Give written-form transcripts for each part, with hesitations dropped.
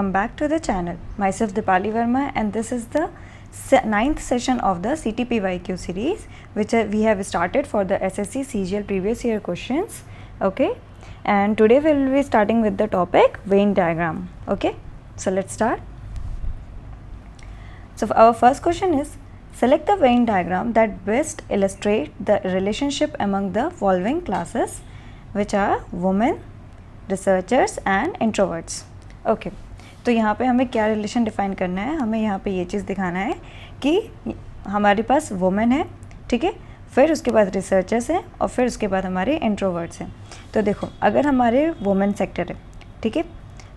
welcome back to the channel. Myself Dipali Verma, and this is the 9th session of the CTPYQ series which we have started for the SSC CGL previous year questions. Okay, and today we will be starting with the topic Venn diagram. Okay, so let's start. So our first question is, select the Venn diagram that best illustrate the relationship among the following classes, which are women, researchers and introverts. Okay तो यहाँ पे हमें क्या relation define करना है, हमें यहाँ पे ये चीज़ दिखाना है कि हमारे पास वुमेन है, ठीक है, फिर उसके बाद रिसर्चर्स हैं और फिर उसके बाद हमारे इंट्रोवर्ट्स हैं. तो देखो अगर हमारे वुमेन सेक्टर है, ठीक है,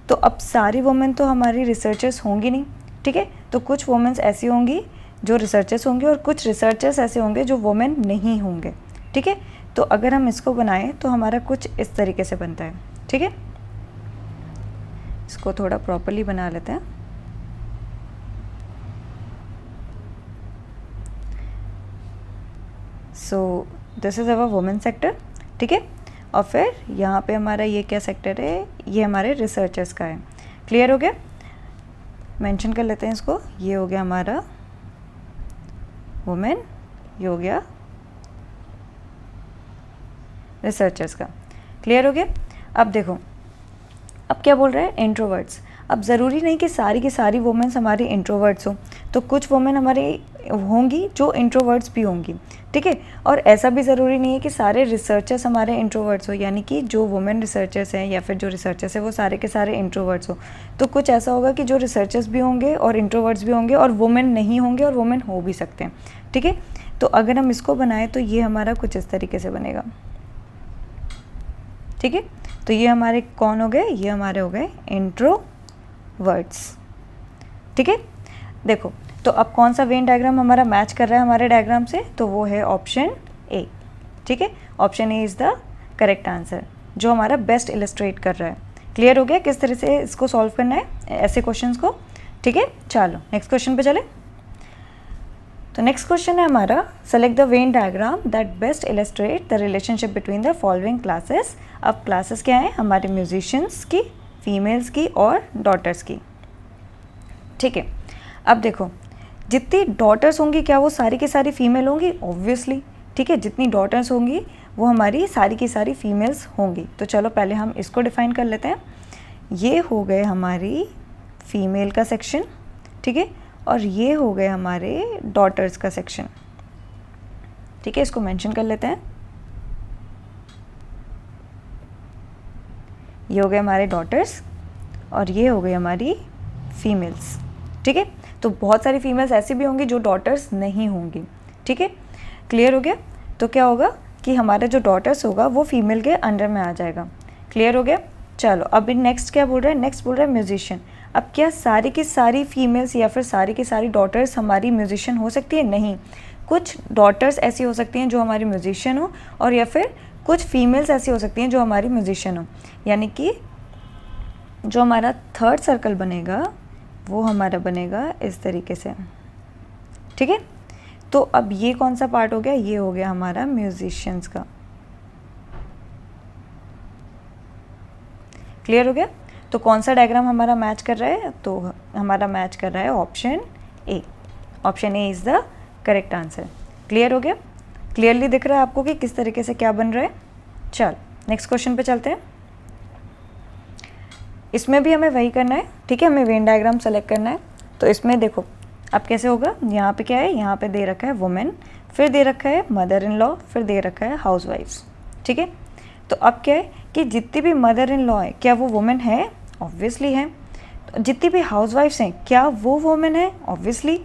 तो अब सारी वुमेन तो हमारी रिसर्चर्स होंगी नहीं, ठीक है, तो कुछ वुमेन्स ऐसी होंगी जो रिसर्चर्स होंगे और कुछ रिसर्चर्स ऐसे होंगे जो वुमेन नहीं होंगे, ठीक है. तो अगर हम इसको बनाएं तो हमारा कुछ इस तरीके से बनता है, ठीक है. इसको थोड़ा प्रॉपर्ली बना लेते हैं. So this is our women sector, ठीक है, और फिर यहाँ पे हमारा ये क्या सेक्टर है, ये हमारे रिसर्चर्स का है. क्लियर हो गया, मेंशन कर लेते हैं इसको. ये हो गया हमारा वुमेन, ये हो गया रिसर्चर्स का. क्लियर हो गया. अब देखो अब क्या बोल रहे हैं, इंट्रोवर्ट्स. अब ज़रूरी नहीं कि सारी की सारी वुमेन्स हमारी इंट्रोवर्ट्स हो, तो कुछ वुमेन हमारी होंगी जो इंट्रोवर्ट्स भी होंगी, ठीक है. और ऐसा भी ज़रूरी नहीं है कि सारे रिसर्चर्स हमारे इंट्रोवर्ट्स हो, यानी कि जो वुमेन रिसर्चर्स हैं या फिर जो रिसर्चर्स हैं वो सारे के सारे इंट्रोवर्ट्स हो. तो कुछ ऐसा होगा कि जो रिसर्चर्स भी होंगे और इंट्रोवर्ट्स भी होंगे और वुमेन नहीं होंगे और वुमेन हो भी सकते हैं, ठीक है. तो अगर हम इसको बनाएं तो ये हमारा कुछ इस तरीके से बनेगा, ठीक है. तो ये हमारे कौन हो गए, ये हमारे हो गए इंट्रोवर्ट्स, ठीक है. देखो तो अब कौन सा वेन डायग्राम हमारा मैच कर रहा है हमारे डायग्राम से, तो वो है ऑप्शन ए, ठीक है. Option A is the correct answer, जो हमारा बेस्ट इलस्ट्रेट कर रहा है. क्लियर हो गया किस तरह से इसको सॉल्व करना है ऐसे क्वेश्चंस को, ठीक है. चलो नेक्स्ट क्वेश्चन पे चले. तो नेक्स्ट क्वेश्चन है हमारा, select the Venn diagram that best illustrate the relationship between the following classes. अब क्लासेस क्या हैं, हमारे म्यूजिशियंस की, फीमेल्स की और डॉटर्स की, ठीक है. अब देखो जितनी डॉटर्स होंगी क्या वो सारी की सारी फीमेल होंगी, ऑब्वियसली, ठीक है. जितनी डॉटर्स होंगी वो हमारी सारी की सारी फीमेल्स होंगी. तो चलो पहले हम इसको डिफाइन कर लेते हैं. ये हो गए हमारी फीमेल का सेक्शन, ठीक है, और ये हो गए हमारे डॉटर्स का सेक्शन, ठीक है. इसको मेंशन कर लेते हैं. ये हो गए हमारे डॉटर्स और ये हो गई हमारी फीमेल्स, ठीक है. तो बहुत सारी फीमेल्स ऐसी भी होंगी जो डॉटर्स नहीं होंगी, ठीक है. क्लियर हो गया. तो क्या होगा कि हमारा जो डॉटर्स होगा वो फीमेल के अंडर में आ जाएगा. क्लियर हो गया. चलो अभी नेक्स्ट क्या बोल रहा है, नेक्स्ट बोल रहा है म्यूजिशियन. अब क्या सारी की सारी फीमेल्स या फिर सारी की सारी डॉटर्स हमारी म्यूजिशियन हो सकती है, नहीं. कुछ डॉटर्स ऐसी हो सकती हैं जो हमारी म्यूजिशियन हो और या फिर कुछ फीमेल्स ऐसी हो सकती हैं जो हमारी म्यूजिशियन हो. यानी कि जो हमारा थर्ड सर्कल बनेगा वो हमारा बनेगा इस तरीके से, ठीक है. तो अब ये कौन सा पार्ट हो गया, ये हो गया हमारा म्यूजिशियंस का. क्लियर हो गया. तो कौन सा डायग्राम हमारा मैच कर रहा है, तो हमारा मैच कर रहा है option A. Option A is the correct answer. Clear हो गया. क्लियरली दिख रहा है आपको कि किस तरीके से क्या बन रहा है. चल नेक्स्ट क्वेश्चन पे चलते हैं. इसमें भी हमें वही करना है, ठीक है. हमें वेन डायग्राम सेलेक्ट करना है. तो इसमें देखो अब कैसे होगा, यहाँ पे क्या है, यहाँ पे दे रखा है वुमेन, फिर दे रखा है मदर इन लॉ, फिर दे रखा है हाउस वाइफ्स, ठीक है. तो अब क्या है कि जितनी भी मदर इन लॉ है क्या वो वुमेन है, ऑब्वियसली है. तो जितनी भी हाउस वाइफ्स हैं क्या वो वुमेन है, ऑब्वियसली,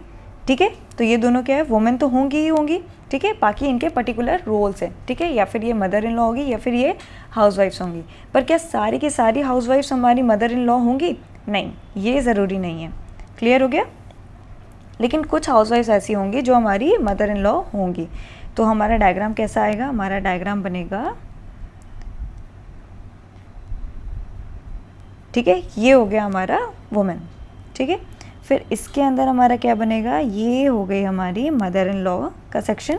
ठीक है. तो ये दोनों क्या है, वुमेन तो होंगी ही होंगी, ठीक है. बाकी इनके पर्टिकुलर रोल्स हैं, ठीक है. या फिर ये मदर इन लॉ होगी या फिर ये हाउस वाइफ्स होंगी. पर क्या सारी की सारी हाउस वाइफ्स हमारी मदर इन लॉ होंगी, नहीं, ये ज़रूरी नहीं है. क्लियर हो गया. लेकिन कुछ हाउस वाइफ्स ऐसी होंगी जो हमारी मदर इन लॉ होंगी. तो हमारा डायग्राम कैसा आएगा, हमारा डायग्राम बनेगा, ठीक है. ये हो गया हमारा वुमेन, ठीक है. फिर इसके अंदर हमारा क्या बनेगा, ये हो गई हमारी मदर इन लॉ का सेक्शन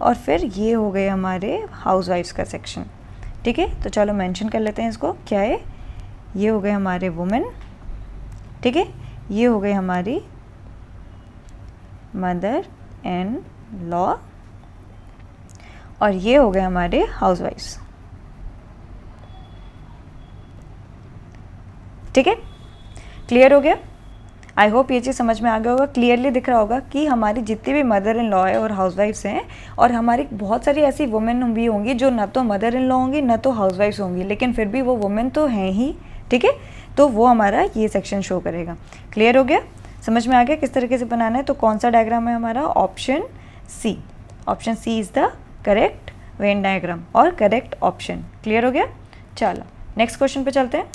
और फिर ये हो गए हमारे हाउस वाइफ्स का सेक्शन, ठीक है. तो चलो मेंशन कर लेते हैं इसको, क्या है, ये हो गए हमारे वुमेन, ठीक है, ये हो गई हमारी मदर इन लॉ और ये हो गए हमारे हाउसवाइफ्स। ठीक है, क्लियर हो गया? आई होप ये चीज़ समझ में आ गया होगा, क्लियरली दिख रहा होगा कि हमारी जितनी भी मदर इन लॉ है और हाउसवाइफ्स हैं, और हमारी बहुत सारी ऐसी वुमेन भी होंगी जो ना तो मदर इन लॉ होंगी ना तो हाउसवाइफ्स होंगी, लेकिन फिर भी वो वुमेन तो हैं ही। ठीक है, तो वो हमारा ये सेक्शन शो करेगा। क्लियर हो गया? समझ में आ गया किस तरीके से बनाना है? तो कौन सा डायग्राम है हमारा? Option C. Option C is the correct Venn diagram और करेक्ट ऑप्शन। क्लियर हो गया? चलो नेक्स्ट क्वेश्चन पे चलते हैं।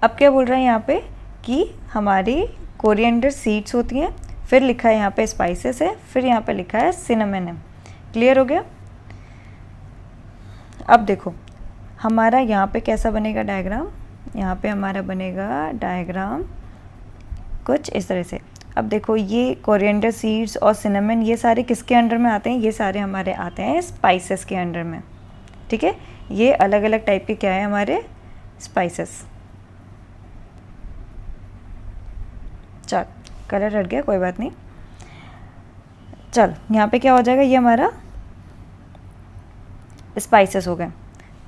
अब क्या बोल रहे हैं यहाँ पे कि हमारी कोरिएंडर सीड्स होती हैं, फिर लिखा है यहाँ पे स्पाइसेस है, फिर यहाँ पे लिखा है सिनेमन है। क्लियर हो गया? अब देखो हमारा यहाँ पे कैसा बनेगा डायग्राम, यहाँ पे हमारा बनेगा डायग्राम कुछ इस तरह से। अब देखो ये कोरिएंडर सीड्स और सिनेमन ये सारे किसके अंडर में आते हैं? ये सारे हमारे आते हैं स्पाइसेस के अंडर में। ठीक है, ये अलग अलग टाइप के क्या है हमारे स्पाइसेस। चल कलर हट गया, कोई बात नहीं। चल यहाँ पे क्या हो जाएगा, ये हमारा स्पाइसेस हो गए।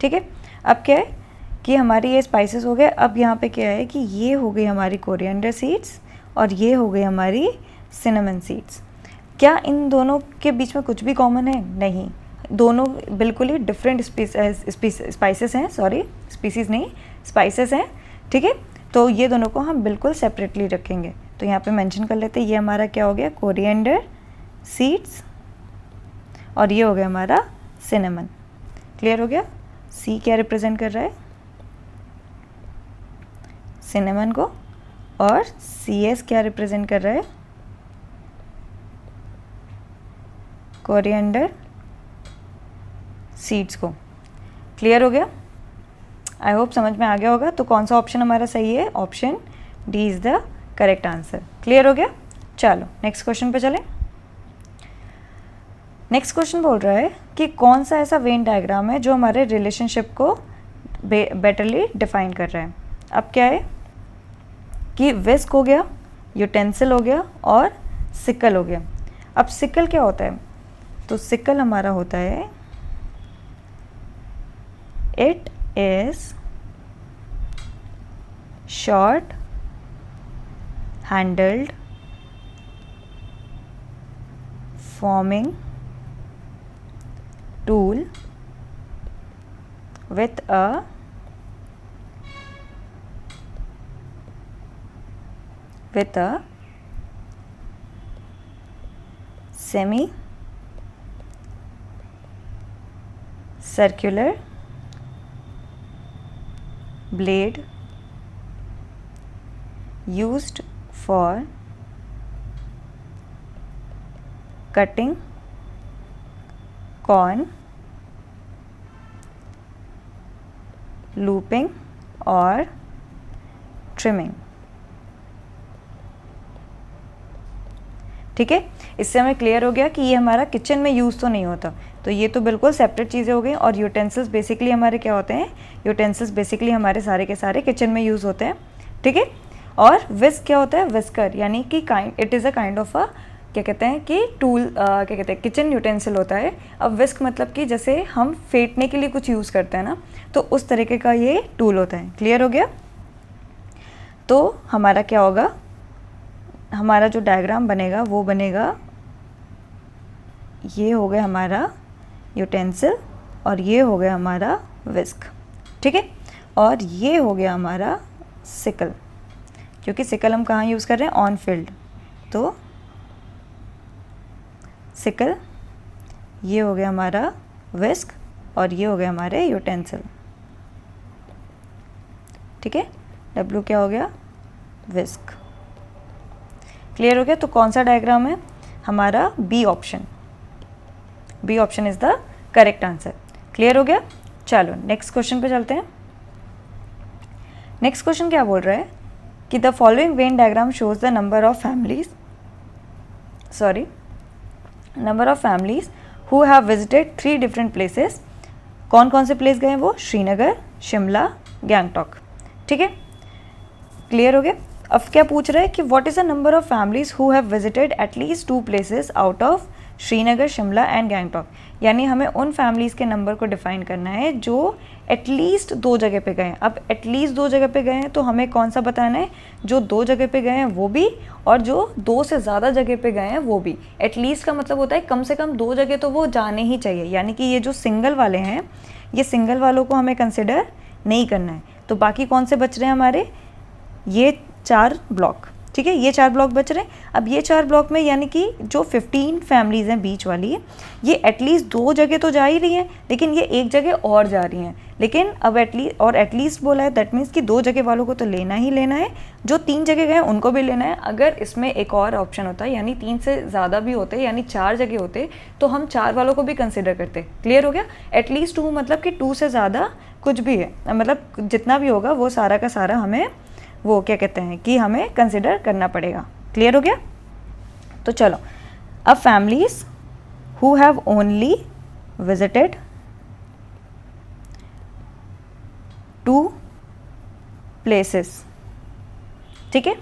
ठीक है, अब क्या है कि हमारी ये स्पाइसेस हो गए। अब यहाँ पे क्या है कि ये हो गई हमारी कोरिएंडर सीड्स और ये हो गई हमारी सिनेमन सीड्स। क्या इन दोनों के बीच में कुछ भी कॉमन है? नहीं, दोनों बिल्कुल ही डिफरेंट स्पाइसेस हैं, सॉरी स्पीसीज़ नहीं, स्पाइसेस हैं। ठीक है, तो ये दोनों को हम बिल्कुल सेपरेटली रखेंगे। तो यहाँ पे मेंशन कर लेते हैं, ये हमारा क्या हो गया? कोरिएंडर सीड्स और ये हो गया हमारा सिनेमन। क्लियर हो गया? सी क्या रिप्रेजेंट कर रहा है? सिनेमन को, और सी एस क्या रिप्रेजेंट कर रहा है? कोरिएंडर सीड्स को। क्लियर हो गया? आई होप समझ में आ गया होगा। तो कौन सा ऑप्शन हमारा सही है? Option D is the correct answer. Clear हो गया? चलो नेक्स्ट क्वेश्चन पे चलें। नेक्स्ट क्वेश्चन बोल रहा है कि कौन सा ऐसा वेन डायग्राम है जो हमारे रिलेशनशिप को बेटरली डिफाइन कर रहा है। अब क्या है कि विस्क हो गया, यूटेंसिल हो गया और सिकल हो गया। अब सिकल क्या होता है? तो सिकल हमारा होता है, it is short handled forming tool with a semi circular blade used for cutting corn, looping और trimming। ठीक है, इससे हमें क्लियर हो गया कि ये हमारा किचन में यूज़ तो नहीं होता, तो ये तो बिल्कुल सेपरेट चीज़ें हो गई। और यूटेंसिल्स बेसिकली हमारे क्या होते हैं? यूटेंसिल्स बेसिकली हमारे सारे के सारे किचन में यूज़ होते हैं। ठीक है, और विस्क क्या होता है? विस्कर, यानी कि it is a kind of a क्या कहते हैं कि टूल, क्या कहते हैं, किचन यूटेंसिल होता है। अब विस्क मतलब कि जैसे हम फेंटने के लिए कुछ यूज़ करते हैं ना, तो उस तरीके का ये टूल होता है। क्लियर हो गया? तो हमारा क्या होगा, हमारा जो डायग्राम बनेगा वो बनेगा, ये हो गया हमारा यूटेंसिल और ये हो गया हमारा विस्क। ठीक है, और ये हो गया हमारा सिकल, क्योंकि सिकल हम कहाँ यूज़ कर रहे हैं? On field. तो सिकल, ये हो गया हमारा विस्क और ये हो गया हमारे यूटेंसिल। ठीक है, डब्ल्यू क्या हो गया? विस्क। क्लियर हो गया? तो कौन सा डायग्राम है हमारा? B option. B option is the correct answer. Clear हो गया? चलो नेक्स्ट क्वेश्चन पे चलते हैं। नेक्स्ट क्वेश्चन क्या बोल रहा है कि the following Venn diagram shows the number of families who have visited 3 different places. कौन कौन से प्लेस गए हैं वो? श्रीनगर, शिमला, गैंगटॉक। ठीक है, क्लियर हो गया। अब क्या पूछ रहा है कि what is the number of families who have visited at least 2 places out of Srinagar, Shimla and Gangtok. यानी हमें उन फैमिलीज़ के नंबर को डिफाइन करना है जो एटलीस्ट 2 जगह पे गए हैं। अब एटलीस्ट 2 जगह पे गए हैं तो हमें कौन सा बताना है, जो 2 जगह पे गए हैं वो भी, और जो 2 से ज़्यादा जगह पे गए हैं वो भी। एटलीस्ट का मतलब होता है कम से कम 2 जगह तो वो जाने ही चाहिए, यानी कि ये जो सिंगल वाले हैं, ये सिंगल वालों को हमें कंसिडर नहीं करना है। तो बाकी कौन से बच रहे हैं हमारे, ये 4 ब्लॉक, ठीक है, ये 4 ब्लॉक बच रहे हैं। अब ये 4 ब्लॉक में यानी कि जो 15 फैमिलीज़ हैं बीच वाली, ये एटलीस्ट 2 जगह तो जा ही रही हैं, लेकिन ये एक जगह और जा रही हैं। लेकिन अब एटलीस्ट बोला है, दैट मीन्स कि 2 जगह वालों को तो लेना ही लेना है, जो 3 जगह गए उनको भी लेना है। अगर इसमें एक और ऑप्शन होता है, यानी 3 से ज़्यादा भी होते, यानी 4 जगह होते, तो हम 4 वालों को भी कंसिडर करते। क्लियर हो गया। एटलीस्ट 2 मतलब कि 2 से ज़्यादा कुछ भी है, मतलब जितना भी होगा वो सारा का सारा हमें वो क्या कहते हैं कि हमें कंसिडर करना पड़ेगा। क्लियर हो गया। तो चलो अब families who have only visited 2 places, ठीक है,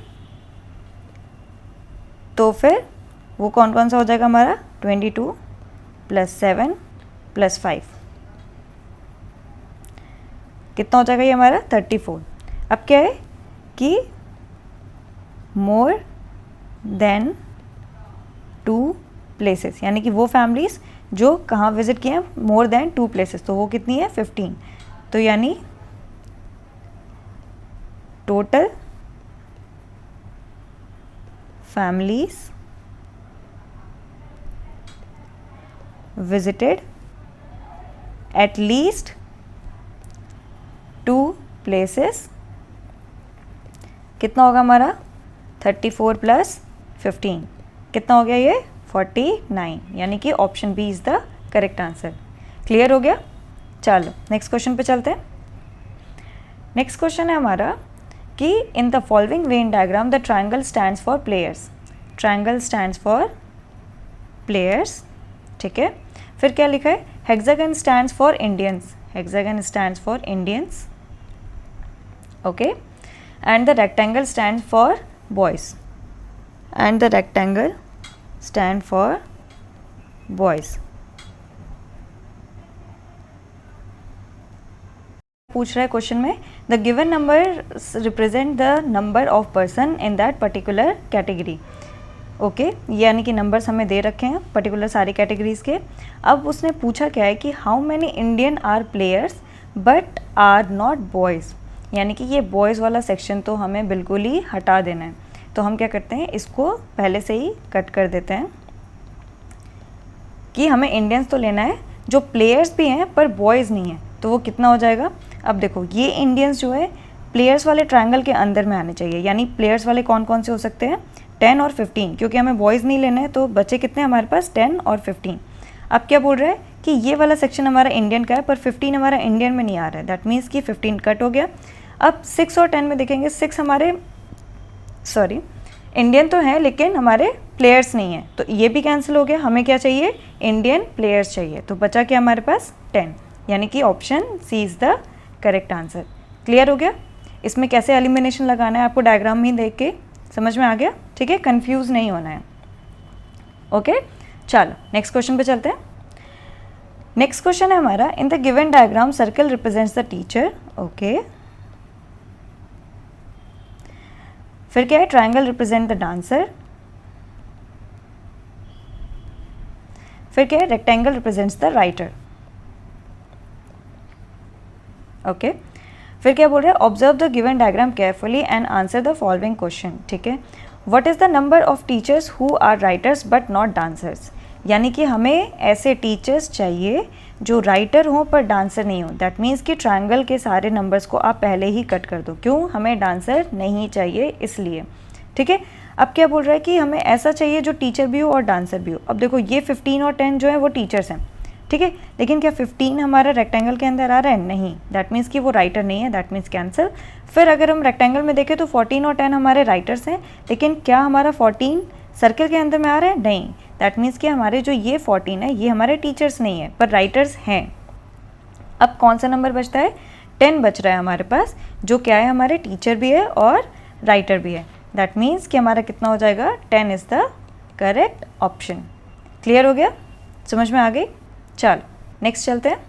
तो फिर वो कौन कौन सा हो जाएगा हमारा, 22 + 7 + 5 कितना हो जाएगा ये हमारा 34। अब क्या है कि मोर देन 2 प्लेसेस, यानी कि वो फैमिलीज़ जो कहाँ विजिट किए हैं मोर देन 2 प्लेसेस, तो वो कितनी है 15। तो यानी total families visited at least 2 places कितना होगा हमारा 34 + 15 कितना हो गया ये 49, यानी कि option B is the correct answer. Clear हो गया। चलो नेक्स्ट क्वेश्चन पे चलते हैं। नेक्स्ट क्वेश्चन है हमारा कि in the following Venn diagram the triangle stands for players. Triangle stands for players, ठीक है। फिर क्या लिखा है, hexagon stands for Indians, hexagon stands for Indians, okay, and the rectangle stand for boys, and the rectangle stand for boys। पूछ रहा है question में, the given number represent the number of person in that particular category, okay, यानी कि numbers हमें दे रखे हैं particular सारी कैटेगरीज के। अब उसने पूछा क्या है कि how many Indian are players but are not boys, यानी कि ये बॉयज़ वाला सेक्शन तो हमें बिल्कुल ही हटा देना है। तो हम क्या करते हैं, इसको पहले से ही कट कर देते हैं कि हमें इंडियंस तो लेना है जो प्लेयर्स भी हैं पर बॉयज़ नहीं हैं। तो वो कितना हो जाएगा, अब देखो ये इंडियंस जो है प्लेयर्स वाले ट्रायंगल के अंदर में आने चाहिए, यानी प्लेयर्स वाले कौन कौन से हो सकते हैं 10 और 15, क्योंकि हमें बॉयज़ नहीं लेना है तो बच्चे कितने हमारे पास 10 और 15। अब क्या बोल रहा है कि ये वाला सेक्शन हमारा इंडियन का है पर 15 हमारा इंडियन में नहीं आ रहा है, दैट मीन्स कि 15 कट हो गया। अब 6 और 10 में देखेंगे, 6 हमारे इंडियन तो हैं लेकिन हमारे प्लेयर्स नहीं हैं, तो ये भी कैंसिल हो गया। हमें क्या चाहिए, इंडियन प्लेयर्स चाहिए, तो बचा क्या हमारे पास 10, यानी कि option C is the correct answer. Clear हो गया। इसमें कैसे एलिमिनेशन लगाना है आपको डायग्राम में देख के समझ में आ गया, ठीक है, कंफ्यूज नहीं होना है। ओके चलो नेक्स्ट क्वेश्चन पे चलते हैं। नेक्स्ट क्वेश्चन है हमारा, in the given diagram circle represents the teacher, okay, फिर क्या है, ट्रायंगल रिप्रेजेंट द डांसर, फिर क्या है, rectangle represents the writer, okay, फिर क्या बोल रहे हैं, observe the given diagram carefully and answer the following question, ठीक है। What is the number of teachers who are writers but not dancers, यानी कि हमें ऐसे टीचर्स चाहिए जो राइटर हों पर डांसर नहीं हो। दैट मीन्स कि ट्रायंगल के सारे नंबर्स को आप पहले ही कट कर दो, क्यों, हमें डांसर नहीं चाहिए इसलिए, ठीक है। अब क्या बोल रहा है कि हमें ऐसा चाहिए जो टीचर भी हो और डांसर भी हो। अब देखो ये 15 और 10 जो है वो टीचर्स हैं, ठीक है, लेकिन क्या 15 हमारा रेक्टेंगल के अंदर आ रहा है, नहीं, दैट मीन्स कि वो राइटर नहीं है, दैट मीन्स कैंसिल। फिर अगर हम रेक्टेंगल में देखें तो 14 और 10 हमारे राइटर्स हैं, लेकिन क्या हमारा 14 सर्कल के अंदर में आ रहा है, नहीं, दैट मीन्स कि हमारे जो ये 14 है ये हमारे टीचर्स नहीं है पर राइटर्स हैं। अब कौन सा नंबर बचता है, 10 बच रहा है हमारे पास, जो क्या है हमारे टीचर भी है और राइटर भी है। दैट मीन्स कि हमारा कितना हो जाएगा, 10 is the correct option. Clear हो गया, समझ में आ गई। चलो नेक्स्ट चलते हैं।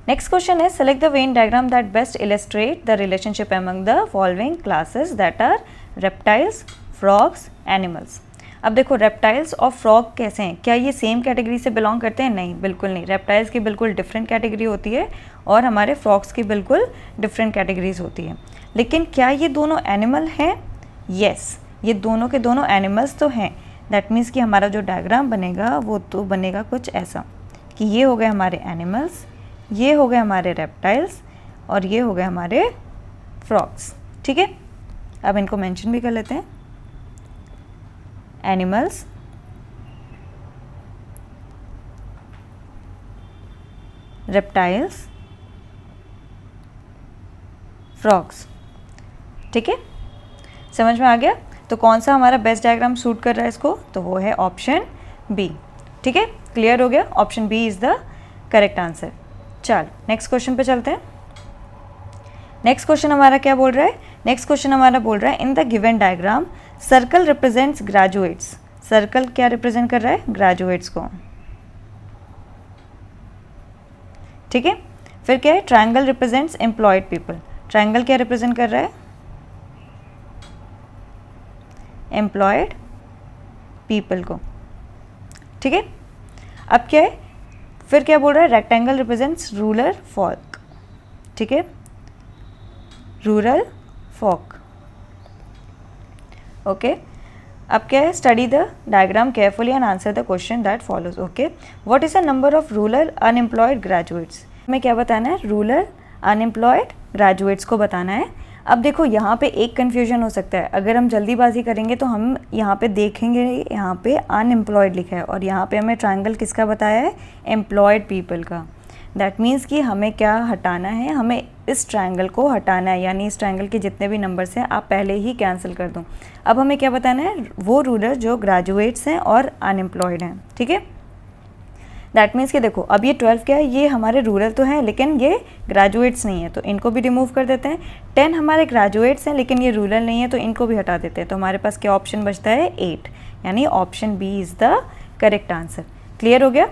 नेक्स्ट क्वेश्चन है select the Venn diagram that best illustrate the relationship among the following classes that are reptiles, frogs, animals. अब देखो रेप्टाइल्स और फ्रॉग कैसे हैं, क्या ये सेम कैटेगरी से बिलोंग करते हैं? नहीं, बिल्कुल नहीं। रेप्टाइल्स की बिल्कुल डिफरेंट कैटेगरी होती है और हमारे फ्रॉग्स की बिल्कुल डिफरेंट कैटेगरीज होती है। लेकिन क्या ये दोनों एनिमल हैं? येस, ये दोनों के दोनों एनिमल्स तो हैं। दैट मीन्स कि हमारा जो डायग्राम बनेगा वो तो बनेगा कुछ ऐसा कि ये हो गए हमारे एनिमल्स, ये हो गए हमारे रेप्टाइल्स और ये हो गए हमारे फ्रॉग्स। ठीक है, अब इनको मेंशन भी कर लेते हैं। Animals, reptiles, frogs. ठीक है, समझ में आ गया। तो कौन सा हमारा बेस्ट डायग्राम सूट कर रहा है इसको, तो वो है ऑप्शन बी। ठीक है, क्लियर हो गया, option B is the correct answer. चल नेक्स्ट क्वेश्चन पे चलते हैं। नेक्स्ट क्वेश्चन हमारा क्या बोल रहा है? नेक्स्ट क्वेश्चन हमारा बोल रहा है in the given diagram circle represents graduates. Circle क्या रिप्रेजेंट कर रहा है? ग्रेजुएट्स को। ठीक है, फिर क्या है? Triangle represents employed people. Triangle क्या रिप्रेजेंट कर रहा है? एम्प्लॉयड पीपल को। ठीक है, अब क्या है? फिर क्या बोल रहा है? Rectangle represents rural folk. ठीक है, रूरल फॉक। ओके, अब क्या है? Study the diagram carefully and answer the question that follows. Okay, what is the number of rural unemployed graduates? हमें क्या बताना है? रूरल अनएम्प्लॉयड ग्रेजुएट्स को बताना है। अब देखो यहाँ पे एक कन्फ्यूजन हो सकता है, अगर हम जल्दीबाजी करेंगे तो हम यहाँ पे देखेंगे यहाँ पे अनएम्प्लॉयड लिखा है और यहाँ पे हमें ट्रायंगल किसका बताया है? एम्प्लॉयड पीपल का। दैट मीन्स कि हमें क्या हटाना है? हमें इस ट्रायंगल को हटाना है, यानी इस ट्रायंगल के जितने भी नंबर्स हैं आप पहले ही कैंसिल कर दो। अब हमें क्या बताना है? वो रूरल जो ग्रेजुएट्स हैं और अनएम्प्लॉयड हैं। ठीक है, दैट मीन्स कि देखो अब ये 12 क्या है? ये हमारे रूरल तो हैं लेकिन ये ग्रेजुएट्स नहीं है, तो इनको भी रिमूव कर देते हैं। 10 हमारे ग्रेजुएट्स हैं लेकिन ये रूरल नहीं है, तो इनको भी हटा देते हैं। तो हमारे पास क्या ऑप्शन बचता है? 8, यानी option B is the correct answer. Clear हो गया,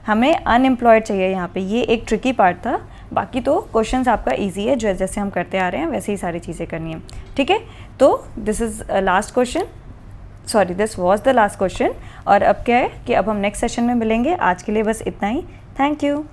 हमें अनएम्प्लॉयड चाहिए यहाँ पे। ये एक ट्रिकी पार्ट था, बाकी तो क्वेश्चंस आपका इजी है, जो जैसे हम करते आ रहे हैं वैसे ही सारी चीज़ें करनी है। ठीक है, तो this is last question, sorry this was the last question. और अब क्या है कि अब हम नेक्स्ट सेशन में मिलेंगे। आज के लिए बस इतना ही। Thank you.